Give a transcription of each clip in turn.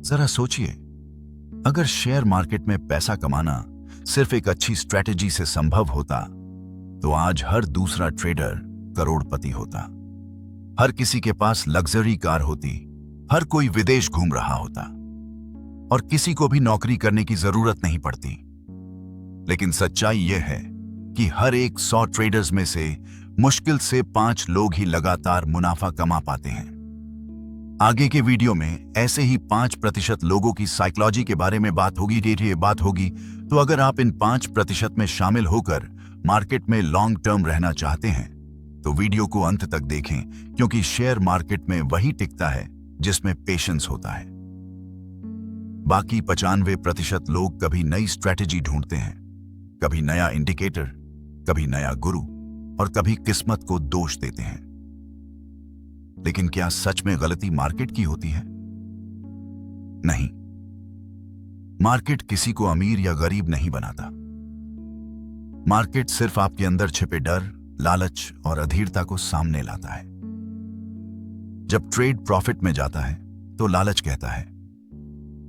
जरा सोचिए, अगर शेयर मार्केट में पैसा कमाना सिर्फ एक अच्छी स्ट्रैटेजी से संभव होता तो आज हर दूसरा ट्रेडर करोड़पति होता। हर किसी के पास लग्जरी कार होती, हर कोई विदेश घूम रहा होता और किसी को भी नौकरी करने की जरूरत नहीं पड़ती। लेकिन सच्चाई यह है कि हर एक 100 ट्रेडर्स में से मुश्किल से 5 लोग ही लगातार मुनाफा कमा पाते हैं। आगे के वीडियो में ऐसे ही 5% लोगों की साइकोलॉजी के बारे में बात होगी। तो अगर आप इन 5% में शामिल होकर मार्केट में लॉन्ग टर्म रहना चाहते हैं तो वीडियो को अंत तक देखें, क्योंकि शेयर मार्केट में वही टिकता है जिसमें पेशेंस होता है। बाकी 95% लोग कभी नई स्ट्रैटेजी ढूंढते हैं, कभी नया इंडिकेटर, कभी नया गुरु और कभी किस्मत को दोष देते हैं। लेकिन क्या सच में गलती मार्केट की होती है? नहीं, मार्केट किसी को अमीर या गरीब नहीं बनाता। मार्केट सिर्फ आपके अंदर छिपे डर, लालच और अधीरता को सामने लाता है। जब ट्रेड प्रॉफिट में जाता है तो लालच कहता है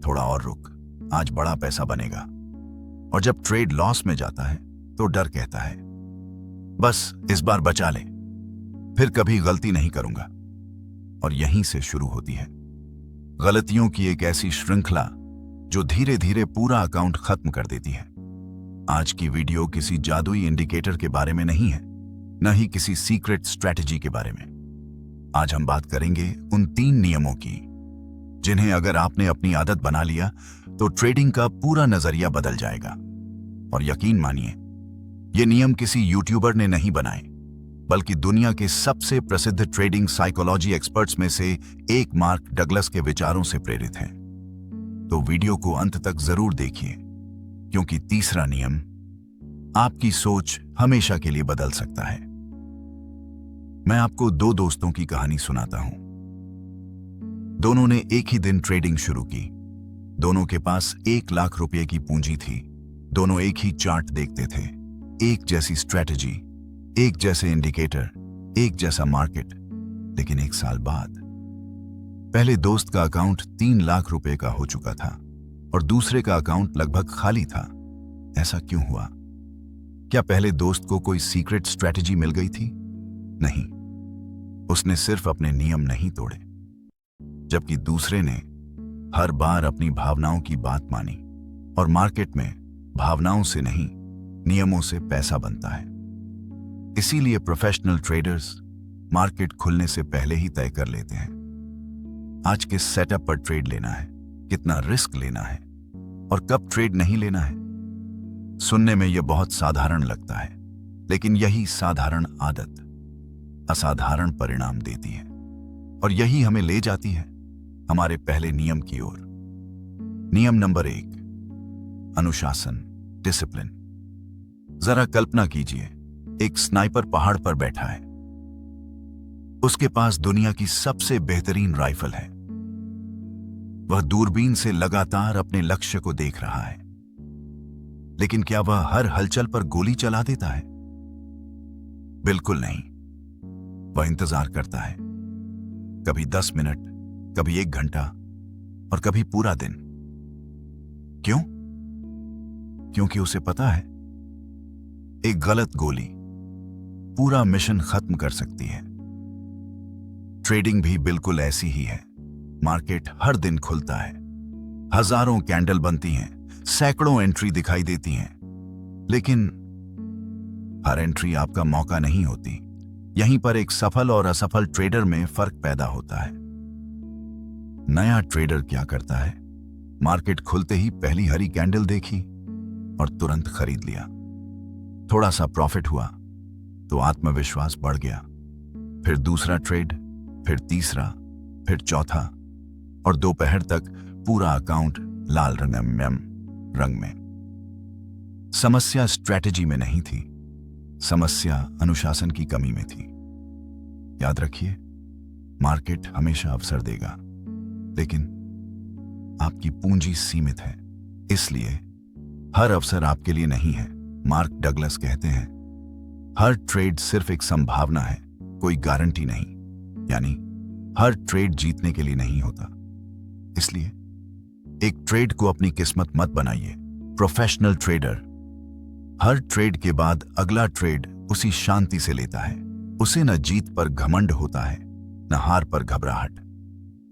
थोड़ा और रुक, आज बड़ा पैसा बनेगा। और जब ट्रेड लॉस में जाता है तो डर कहता है बस इस बार बचा ले, फिर कभी गलती नहीं करूंगा। और यहीं से शुरू होती है गलतियों की एक ऐसी श्रृंखला जो धीरे धीरे पूरा अकाउंट खत्म कर देती है। आज की वीडियो किसी जादुई इंडिकेटर के बारे में नहीं है, न ही किसी सीक्रेट स्ट्रैटेजी के बारे में। आज हम बात करेंगे उन 3 नियमों की जिन्हें अगर आपने अपनी आदत बना लिया तो ट्रेडिंग का पूरा नजरिया बदल जाएगा। और यकीन मानिए, ये नियम किसी यूट्यूबर ने नहीं बनाए, बल्कि दुनिया के सबसे प्रसिद्ध ट्रेडिंग साइकोलॉजी एक्सपर्ट्स में से एक मार्क डगलस के विचारों से प्रेरित हैं। तो वीडियो को अंत तक जरूर देखिए, क्योंकि तीसरा नियम आपकी सोच हमेशा के लिए बदल सकता है। मैं आपको 2 दोस्तों की कहानी सुनाता हूं। दोनों ने एक ही दिन ट्रेडिंग शुरू की। दोनों के पास 1 लाख रुपए की पूंजी थी। दोनों एक ही चार्ट देखते थे, एक जैसी स्ट्रैटेजी, एक जैसे इंडिकेटर, एक जैसा मार्केट। लेकिन 1 साल बाद पहले दोस्त का अकाउंट 3 लाख रुपए का हो चुका था और दूसरे का अकाउंट लगभग खाली था। ऐसा क्यों हुआ? क्या पहले दोस्त को कोई सीक्रेट स्ट्रैटेजी मिल गई थी? नहीं, उसने सिर्फ अपने नियम नहीं तोड़े, जबकि दूसरे ने हर बार अपनी भावनाओं की बात मानी। और मार्केट में भावनाओं से नहीं, नियमों से पैसा बनता है। इसीलिए प्रोफेशनल ट्रेडर्स मार्केट खुलने से पहले ही तय कर लेते हैं आज किस सेटअप पर ट्रेड लेना है, कितना रिस्क लेना है और कब ट्रेड नहीं लेना है। सुनने में यह बहुत साधारण लगता है, लेकिन यही साधारण आदत असाधारण परिणाम देती है। और यही हमें ले जाती है हमारे पहले नियम की ओर। नियम नंबर 1, अनुशासन, डिसिप्लिन। जरा कल्पना कीजिए, एक स्नाइपर पहाड़ पर बैठा है। उसके पास दुनिया की सबसे बेहतरीन राइफल है। वह दूरबीन से लगातार अपने लक्ष्य को देख रहा है। लेकिन क्या वह हर हलचल पर गोली चला देता है? बिल्कुल नहीं। वह इंतजार करता है, कभी 10 मिनट, कभी 1 घंटा और कभी पूरा दिन। क्यों? क्योंकि उसे पता है एक गलत गोली पूरा मिशन खत्म कर सकती है। ट्रेडिंग भी बिल्कुल ऐसी ही है। मार्केट हर दिन खुलता है, हजारों कैंडल बनती हैं, सैकड़ों एंट्री दिखाई देती हैं, लेकिन हर एंट्री आपका मौका नहीं होती। यहीं पर एक सफल और असफल ट्रेडर में फर्क पैदा होता है। नया ट्रेडर क्या करता है? मार्केट खुलते ही पहली हरी कैंडल देखी और तुरंत खरीद लिया। थोड़ा सा प्रॉफिट हुआ तो आत्मविश्वास बढ़ गया। फिर दूसरा ट्रेड, फिर तीसरा, फिर चौथा और दोपहर तक पूरा अकाउंट लाल रंग में। समस्या स्ट्रैटेजी में नहीं थी, समस्या अनुशासन की कमी में थी। याद रखिए, मार्केट हमेशा अवसर देगा, लेकिन आपकी पूंजी सीमित है, इसलिए हर अवसर आपके लिए नहीं है। मार्क डगलस कहते हैं, हर ट्रेड सिर्फ एक संभावना है, कोई गारंटी नहीं। यानी हर ट्रेड जीतने के लिए नहीं होता। इसलिए एक ट्रेड को अपनी किस्मत मत बनाइए। प्रोफेशनल ट्रेडर हर ट्रेड के बाद अगला ट्रेड उसी शांति से लेता है। उसे न जीत पर घमंड होता है, न हार पर घबराहट।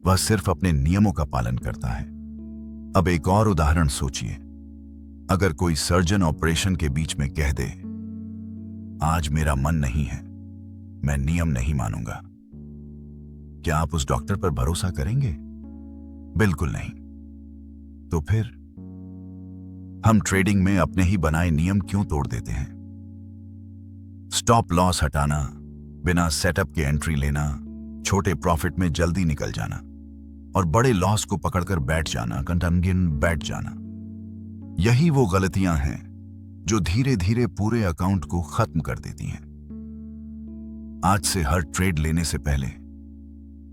वह सिर्फ अपने नियमों का पालन करता है। अब एक और उदाहरण सोचिए। अगर कोई सर्जन ऑपरेशन के बीच में कह दे, आज मेरा मन नहीं है, मैं नियम नहीं मानूंगा, क्या आप उस डॉक्टर पर भरोसा करेंगे? बिल्कुल नहीं। तो फिर हम ट्रेडिंग में अपने ही बनाए नियम क्यों तोड़ देते हैं? स्टॉप लॉस हटाना, बिना सेटअप के एंट्री लेना, छोटे प्रॉफिट में जल्दी निकल जाना और बड़े लॉस को पकड़कर बैठ जाना, कंटनगिन बैठ जाना, यही वो गलतियां हैं जो धीरे धीरे पूरे अकाउंट को खत्म कर देती हैं। आज से हर ट्रेड लेने से पहले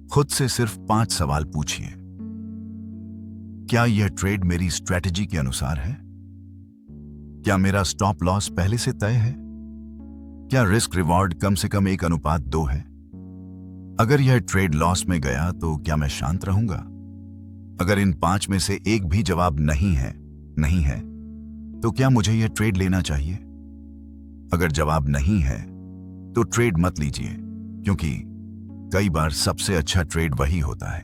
खुद से सिर्फ 5 सवाल पूछिए। क्या यह ट्रेड मेरी स्ट्रेटजी के अनुसार है? क्या मेरा स्टॉप लॉस पहले से तय है? क्या रिस्क रिवॉर्ड कम से कम 1:2 है? अगर यह ट्रेड लॉस में गया तो क्या मैं शांत रहूंगा? अगर इन 5 में से एक भी जवाब नहीं है तो क्या मुझे यह ट्रेड लेना चाहिए? अगर जवाब नहीं है तो ट्रेड मत लीजिए, क्योंकि कई बार सबसे अच्छा ट्रेड वही होता है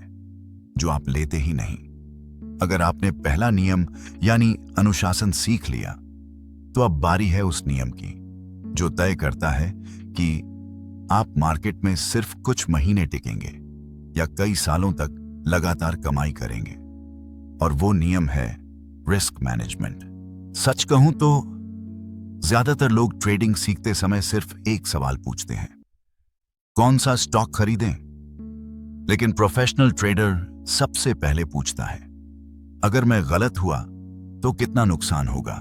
जो आप लेते ही नहीं। अगर आपने पहला नियम यानी अनुशासन सीख लिया, तो अब बारी है उस नियम की जो तय करता है कि आप मार्केट में सिर्फ कुछ महीने टिकेंगे या कई सालों तक लगातार कमाई करेंगे। और वो नियम है रिस्क मैनेजमेंट। सच कहूं तो ज्यादातर लोग ट्रेडिंग सीखते समय सिर्फ एक सवाल पूछते हैं, कौन सा स्टॉक खरीदें? लेकिन प्रोफेशनल ट्रेडर सबसे पहले पूछता है, अगर मैं गलत हुआ तो कितना नुकसान होगा?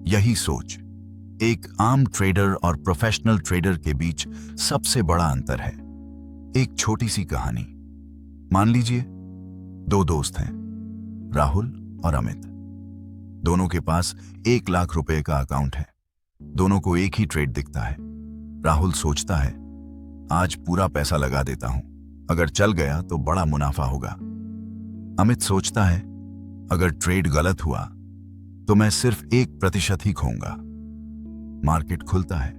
यही सोच एक आम ट्रेडर और प्रोफेशनल ट्रेडर के बीच सबसे बड़ा अंतर है। एक छोटी सी कहानी। मान लीजिए 2 दोस्त हैं, राहुल और अमित। दोनों के पास 1 लाख रुपए का अकाउंट है। दोनों को एक ही ट्रेड दिखता है। राहुल सोचता है, आज पूरा पैसा लगा देता हूं, अगर चल गया तो बड़ा मुनाफा होगा। अमित सोचता है, अगर ट्रेड गलत हुआ तो मैं सिर्फ 1% ही खोऊंगा। मार्केट खुलता है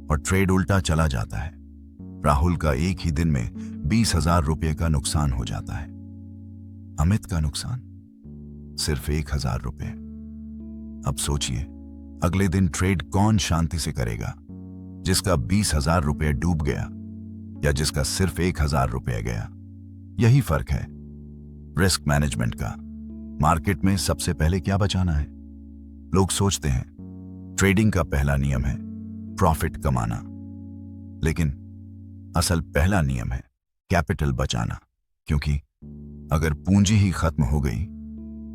और ट्रेड उल्टा चला जाता है। राहुल का एक ही दिन में 20,000 रुपये का नुकसान हो जाता है। अमित का नुकसान सिर्फ 1,000 रुपये। अब सोचिए, अगले दिन ट्रेड कौन शांति से करेगा? जिसका 20,000 रुपये डूब गया या जिसका सिर्फ 1,000 रुपये गया? यही फर्क है रिस्क मैनेजमेंट का। मार्केट में सबसे पहले क्या बचाना है? लोग सोचते हैं ट्रेडिंग का पहला नियम है प्रॉफिट कमाना, लेकिन असल पहला नियम है कैपिटल बचाना। क्योंकि अगर पूंजी ही खत्म हो गई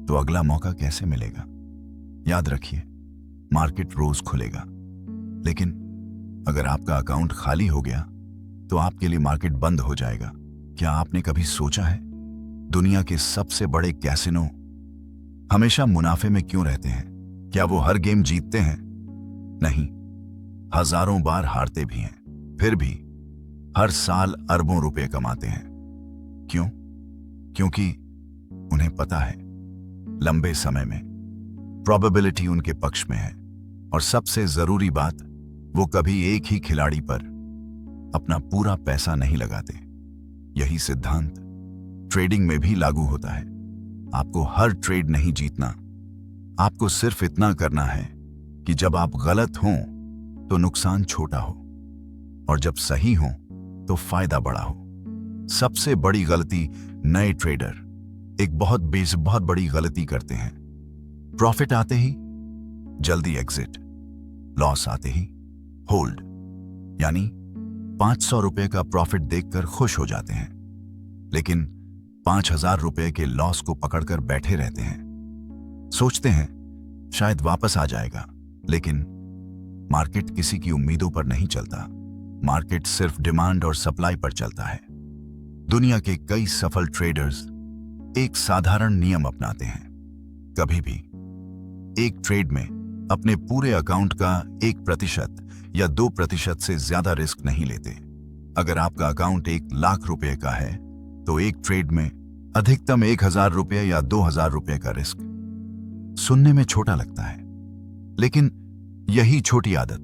तो अगला मौका कैसे मिलेगा? याद रखिए, मार्केट रोज खुलेगा, लेकिन अगर आपका अकाउंट खाली हो गया तो आपके लिए मार्केट बंद हो जाएगा। क्या आपने कभी सोचा है दुनिया के सबसे बड़े कैसिनो हमेशा मुनाफे में क्यों रहते हैं? क्या वो हर गेम जीतते हैं? नहीं, हजारों बार हारते भी हैं, फिर भी हर साल अरबों रुपए कमाते हैं। क्यों? क्योंकि उन्हें पता है लंबे समय में प्रोबेबिलिटी उनके पक्ष में है, और सबसे जरूरी बात, वो कभी एक ही खिलाड़ी पर अपना पूरा पैसा नहीं लगाते। यही सिद्धांत ट्रेडिंग में भी लागू होता है। आपको हर ट्रेड नहीं जीतना, आपको सिर्फ इतना करना है कि जब आप गलत हों तो नुकसान छोटा हो, और जब सही हो तो फायदा बड़ा हो। सबसे बड़ी गलती नए ट्रेडर एक बहुत बड़ी गलती करते हैं। प्रॉफिट आते ही जल्दी एग्जिट, लॉस आते ही होल्ड, यानी 500 रुपए का प्रॉफिट देखकर खुश हो जाते हैं, लेकिन 5,000 रुपए के लॉस को पकड़कर बैठे रहते हैं। सोचते हैं शायद वापस आ जाएगा, लेकिन मार्केट किसी की उम्मीदों पर नहीं चलता। मार्केट सिर्फ डिमांड और सप्लाई पर चलता है। दुनिया के कई सफल ट्रेडर्स एक साधारण नियम अपनाते हैं, कभी भी एक ट्रेड में अपने पूरे अकाउंट का 1% या 2% से ज्यादा रिस्क नहीं लेते। अगर आपका अकाउंट 1 लाख रुपए का है तो एक ट्रेड में अधिकतम 1,000 रुपये या 2,000 रुपये का रिस्क। सुनने में छोटा लगता है, लेकिन यही छोटी आदत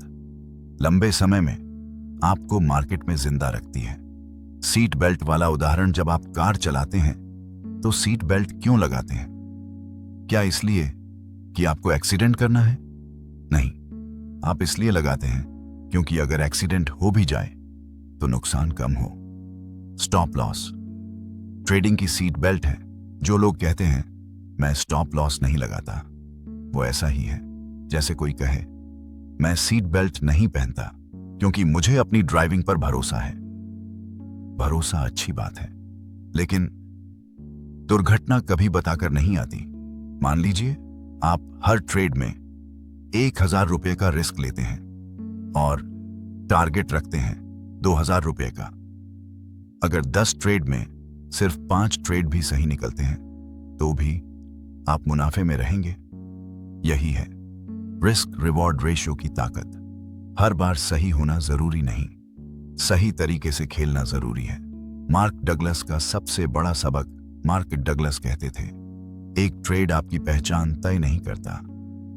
लंबे समय में आपको मार्केट में जिंदा रखती है। सीट बेल्ट वाला उदाहरण, जब आप कार चलाते हैं तो सीट बेल्ट क्यों लगाते हैं? क्या इसलिए कि आपको एक्सीडेंट करना है? नहीं, आप इसलिए लगाते हैं क्योंकि अगर एक्सीडेंट हो भी जाए तो नुकसान कम हो। स्टॉप लॉस ट्रेडिंग की सीट बेल्ट है। जो लोग कहते हैं मैं स्टॉप लॉस नहीं लगाता, वो ऐसा ही है जैसे कोई कहे मैं सीट बेल्ट नहीं पहनता क्योंकि मुझे अपनी ड्राइविंग पर भरोसा है। भरोसा अच्छी बात है, लेकिन दुर्घटना कभी बताकर नहीं आती। मान लीजिए आप हर ट्रेड में 1,000 रुपये का रिस्क लेते हैं और टारगेट रखते हैं 2,000 रुपये का। अगर 10 ट्रेड में सिर्फ 5 ट्रेड भी सही निकलते हैं तो भी आप मुनाफे में रहेंगे। यही है रिस्क रिवॉर्ड रेशियो की ताकत। हर बार सही होना जरूरी नहीं, सही तरीके से खेलना जरूरी है। मार्क डगलस का सबसे बड़ा सबक, मार्क डगलस कहते थे, एक ट्रेड आपकी पहचान तय नहीं करता,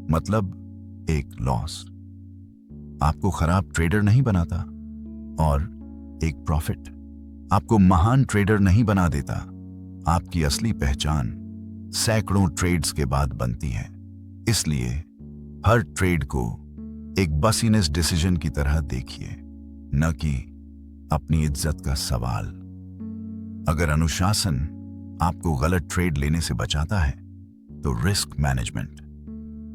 मतलब एक लॉस आपको खराब ट्रेडर नहीं बनाता, और एक प्रॉफिट आपको महान ट्रेडर नहीं बना देता। आपकी असली पहचान सैकड़ों ट्रेड्स के बाद बनती है। इसलिए हर ट्रेड को एक बसीनेस डिसीजन की तरह देखिए, न कि अपनी इज्जत का सवाल। अगर अनुशासन आपको गलत ट्रेड लेने से बचाता है तो रिस्क मैनेजमेंट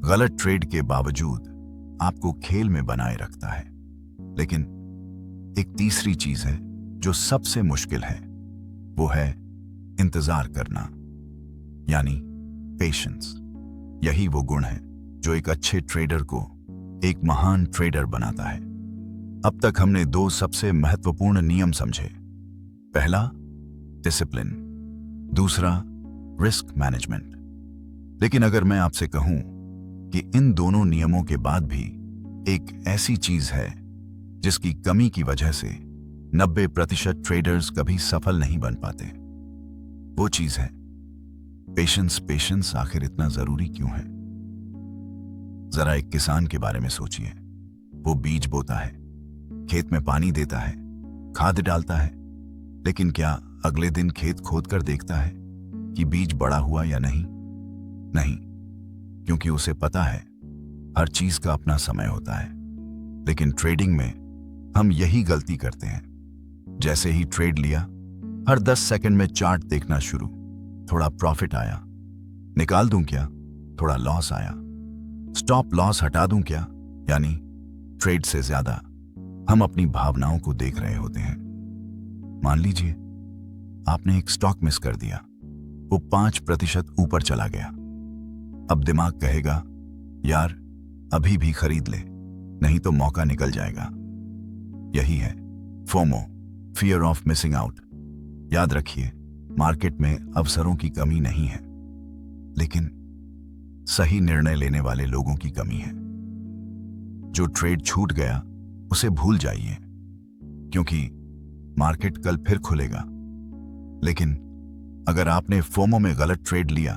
गलत ट्रेड के बावजूद आपको खेल में बनाए रखता है। लेकिन एक तीसरी चीज है जो सबसे मुश्किल है, वो है इंतजार करना, यानी पेशेंस। यही वो गुण है जो एक अच्छे ट्रेडर को एक महान ट्रेडर बनाता है। अब तक हमने 2 सबसे महत्वपूर्ण नियम समझे। पहला डिसिप्लिन, दूसरा रिस्क मैनेजमेंट। लेकिन अगर मैं आपसे कहूं कि इन दोनों नियमों के बाद भी एक ऐसी चीज है जिसकी कमी की वजह से 90% ट्रेडर्स कभी सफल नहीं बन पाते, वो चीज है पेशेंस। पेशेंस आखिर इतना जरूरी क्यों है? जरा एक किसान के बारे में सोचिए। वो बीज बोता है, खेत में पानी देता है, खाद डालता है, लेकिन क्या अगले दिन खेत खोद कर देखता है कि बीज बड़ा हुआ या नहीं? नहीं, क्योंकि उसे पता है हर चीज का अपना समय होता है। लेकिन ट्रेडिंग में हम यही गलती करते हैं। जैसे ही ट्रेड लिया, हर 10 सेकंड में चार्ट देखना शुरू। थोड़ा प्रॉफिट आया, निकाल दूं क्या? थोड़ा लॉस आया, स्टॉप लॉस हटा दूं क्या? यानी ट्रेड से ज्यादा हम अपनी भावनाओं को देख रहे होते हैं। मान लीजिए आपने एक स्टॉक मिस कर दिया, वो 5% ऊपर चला गया। अब दिमाग कहेगा यार अभी भी खरीद ले, नहीं तो मौका निकल जाएगा। यही है FOMO, fear of missing out. याद रखिए, मार्केट में अवसरों की कमी नहीं है, लेकिन सही निर्णय लेने वाले लोगों की कमी है। जो ट्रेड छूट गया उसे भूल जाइए, क्योंकि मार्केट कल फिर खुलेगा। लेकिन अगर आपने फोमो में गलत ट्रेड लिया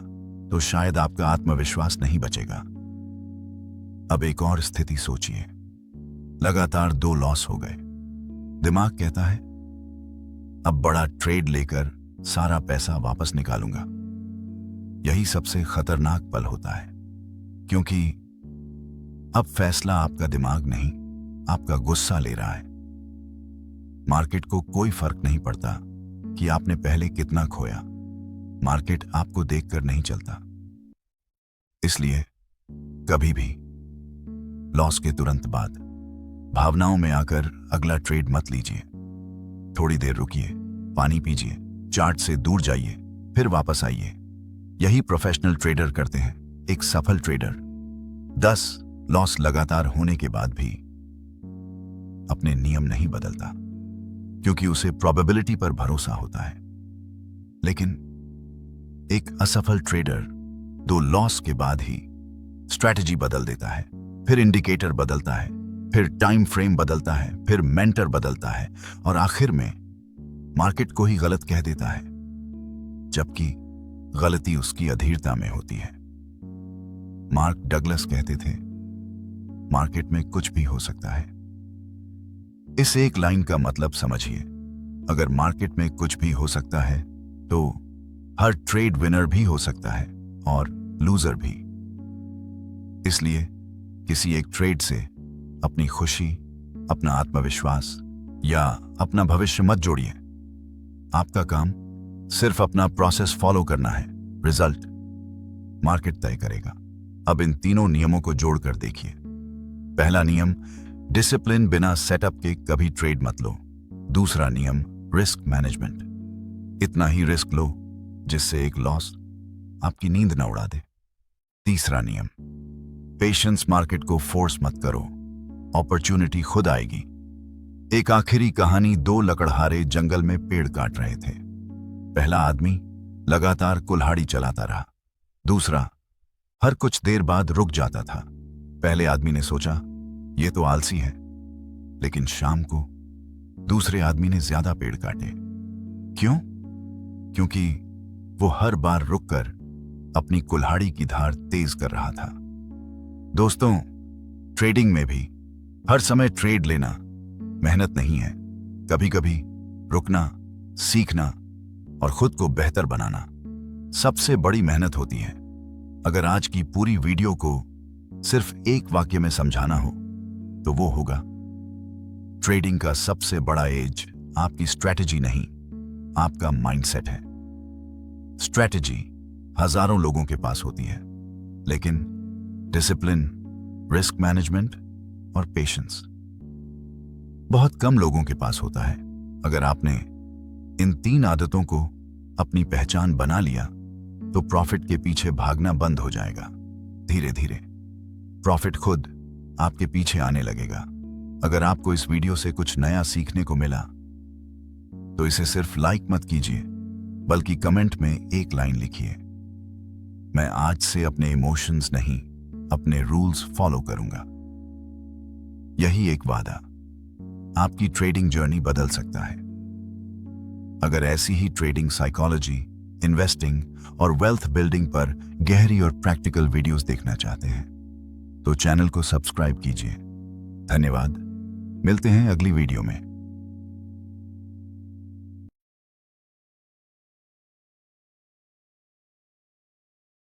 तो शायद आपका आत्मविश्वास नहीं बचेगा। अब एक और स्थिति सोचिए, लगातार 2 लॉस हो गए। दिमाग कहता है अब बड़ा ट्रेड लेकर सारा पैसा वापस निकालूंगा। यही सबसे खतरनाक पल होता है, क्योंकि अब फैसला आपका दिमाग नहीं, आपका गुस्सा ले रहा है। मार्केट को कोई फर्क नहीं पड़ता कि आपने पहले कितना खोया। मार्केट आपको देखकर नहीं चलता। इसलिए कभी भी लॉस के तुरंत बाद भावनाओं में आकर अगला ट्रेड मत लीजिए। थोड़ी देर रुकिए, पानी पीजिए, चार्ट से दूर जाइए, फिर वापस आइए। यही प्रोफेशनल ट्रेडर करते हैं। एक सफल ट्रेडर 10 लॉस लगातार होने के बाद भी अपने नियम नहीं बदलता, क्योंकि उसे प्रोबेबिलिटी पर भरोसा होता है। लेकिन एक असफल ट्रेडर 2 लॉस के बाद ही स्ट्रैटेजी बदल देता है, फिर इंडिकेटर बदलता है, फिर टाइम फ्रेम बदलता है, फिर मेंटर बदलता है, और आखिर में मार्केट को ही गलत कह देता है। जबकि गलती उसकी अधीरता में होती है। मार्क डगलस कहते थे, मार्केट में कुछ भी हो सकता है। इस एक लाइन का मतलब समझिए। अगर मार्केट में कुछ भी हो सकता है तो हर ट्रेड विनर भी हो सकता है और लूजर भी। इसलिए किसी एक ट्रेड से अपनी खुशी, अपना आत्मविश्वास या अपना भविष्य मत जोड़िए। आपका काम सिर्फ अपना प्रोसेस फॉलो करना है, रिजल्ट मार्केट तय करेगा। अब इन तीनों नियमों को जोड़कर देखिए। पहला नियम, डिसिप्लिन बिना सेटअप के कभी ट्रेड मत लो। दूसरा नियम, रिस्क मैनेजमेंट, इतना ही रिस्क लो जिससे एक लॉस आपकी नींद न उड़ा दे। तीसरा नियम, पेशेंस, मार्केट को फोर्स मत करो, अपॉर्चुनिटी खुद आएगी। एक आखिरी कहानी, दो लकड़हारे जंगल में पेड़ काट रहे थे। पहला आदमी लगातार कुल्हाड़ी चलाता रहा, दूसरा हर कुछ देर बाद रुक जाता था। पहले आदमी ने सोचा ये तो आलसी है, लेकिन शाम को दूसरे आदमी ने ज्यादा पेड़ काटे। क्यों? क्योंकि वो हर बार रुककर अपनी कुल्हाड़ी की धार तेज कर रहा था। दोस्तों, ट्रेडिंग में भी हर समय ट्रेड लेना मेहनत नहीं है। कभी कभी रुकना, सीखना और खुद को बेहतर बनाना सबसे बड़ी मेहनत होती है। अगर आज की पूरी वीडियो को सिर्फ एक वाक्य में समझाना हो तो वो होगा, ट्रेडिंग का सबसे बड़ा एज आपकी स्ट्रैटेजी नहीं, आपका माइंडसेट है। स्ट्रैटेजी हजारों लोगों के पास होती है, लेकिन डिसिप्लिन, रिस्क मैनेजमेंट और पेशेंस बहुत कम लोगों के पास होता है। अगर आपने इन तीन आदतों को अपनी पहचान बना लिया तो प्रॉफिट के पीछे भागना बंद हो जाएगा। धीरे धीरे प्रॉफिट खुद आपके पीछे आने लगेगा। अगर आपको इस वीडियो से कुछ नया सीखने को मिला तो इसे सिर्फ लाइक मत कीजिए, बल्कि कमेंट में एक लाइन लिखिए, मैं आज से अपने इमोशंस नहीं, अपने रूल्स फॉलो करूंगा। यही एक वादा आपकी ट्रेडिंग जर्नी बदल सकता है। अगर ऐसी ही ट्रेडिंग साइकोलॉजी, इन्वेस्टिंग और वेल्थ बिल्डिंग पर गहरी और प्रैक्टिकल वीडियोस देखना चाहते हैं तो चैनल को सब्सक्राइब कीजिए। धन्यवाद। मिलते हैं अगली वीडियो में।